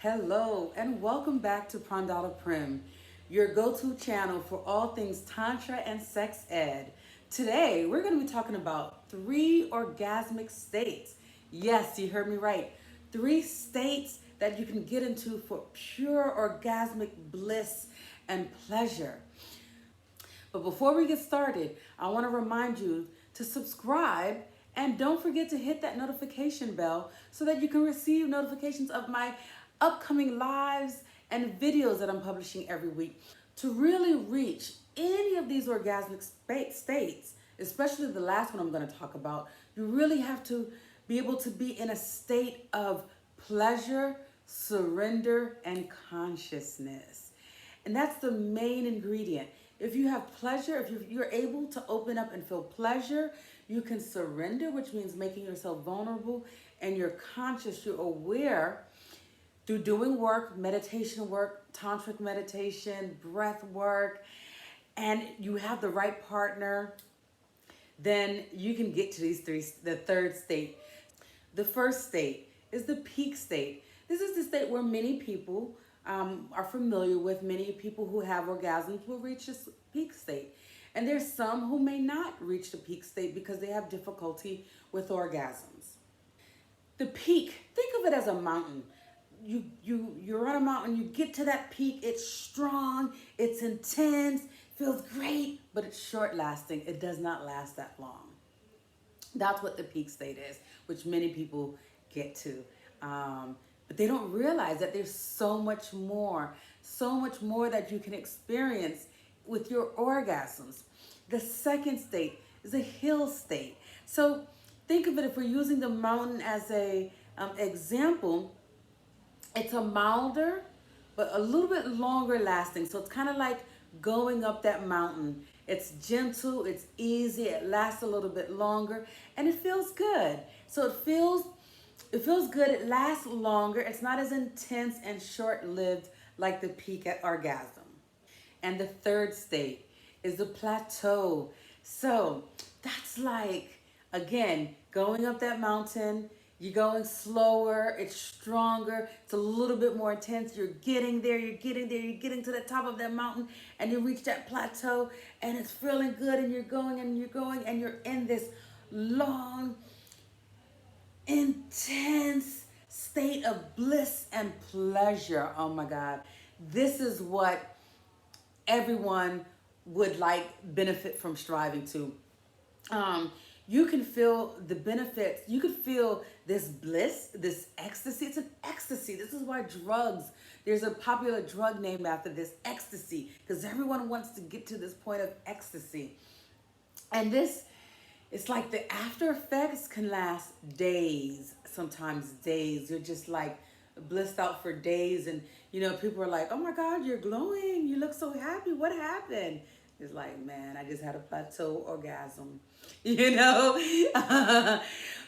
Hello and welcome back to Prandhara Prem, your go-to channel for all things tantra and sex ed. Today we're going to be talking about 3 orgasmic states. Yes, you heard me right. 3 states that you can get into for pure orgasmic bliss and pleasure. But before we get started, I want to remind you to subscribe and don't forget to hit that notification bell so that you can receive notifications of my upcoming lives and videos that I'm publishing every week. To really reach any of these orgasmic states, especially the last one I'm going to talk about, you really have to be able to be in a state of pleasure, surrender, and consciousness. And that's the main ingredient. If you have pleasure, if you're able to open up and feel pleasure, you can surrender, which means making yourself vulnerable, and you're conscious, you're aware through doing work, meditation work, tantric meditation, breath work, and you have the right partner, then you can get to the third state. The first state is the peak state. This is the state where many people are familiar with. Many people who have orgasms will reach this peak state. And there's some who may not reach the peak state because they have difficulty with orgasms. The peak, think of it as a mountain. You're on a mountain, you get to that peak, it's strong, it's intense, feels great, but it's short lasting. It does not last that long. That's what the peak state is, which many people get to. But they don't realize that there's so much more that you can experience with your orgasms. The second state is a hill state. So think of it, if we're using the mountain as a example, it's a milder, but a little bit longer lasting. So it's kind of like going up that mountain. It's gentle, it's easy, it lasts a little bit longer, and it feels good. So it feels good, it lasts longer, it's not as intense and short-lived like the peak at orgasm. And the third state is the plateau. So that's like, again, going up that mountain, you're going slower, it's stronger, it's a little bit more intense. You're getting there, you're getting to the top of that mountain, and you reach that plateau, and it's feeling good, and you're going, and you're in this long, intense state of bliss and pleasure. Oh my God. This is what everyone would benefit from striving to. You can feel the benefits. You can feel this bliss, this ecstasy. It's an ecstasy. This is why there's a popular drug named after this, ecstasy, because everyone wants to get to this point of ecstasy. And it's like the after effects can last days, sometimes days. You're just like blissed out for days. And, people are like, oh my God, you're glowing. You look so happy. What happened? It's like, man, I just had a plateau orgasm,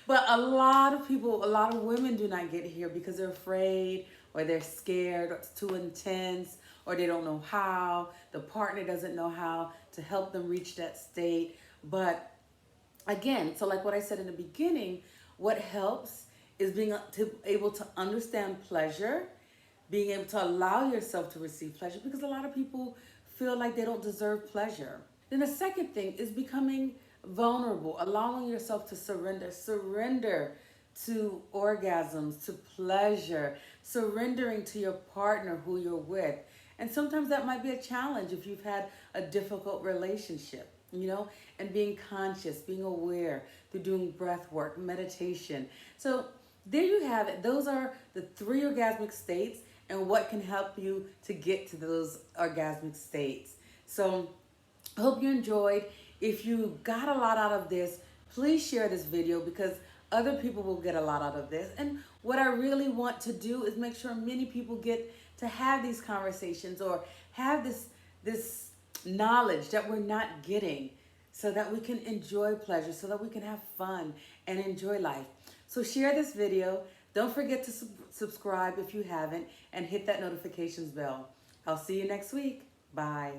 But a lot of women do not get here because they're afraid, or they're scared, or it's too intense, or they don't know how. The partner doesn't know how to help them reach that state. But again, so like what I said in the beginning, what helps is being able to understand pleasure, being able to allow yourself to receive pleasure, because a lot of people feel like they don't deserve pleasure. Then the second thing is becoming vulnerable, allowing yourself to surrender to orgasms, to pleasure, surrendering to your partner who you're with. And sometimes that might be a challenge if you've had a difficult relationship, and being conscious, being aware through doing breath work, meditation. So there you have it. Those are the 3 orgasmic states and what can help you to get to those orgasmic states. So I hope you enjoyed. If you got a lot out of this, please share this video because other people will get a lot out of this. And what I really want to do is make sure many people get to have these conversations or have this knowledge that we're not getting, so that we can enjoy pleasure, so that we can have fun and enjoy life. So share this video. Don't forget to subscribe if you haven't, and hit that notifications bell. I'll see you next week. Bye.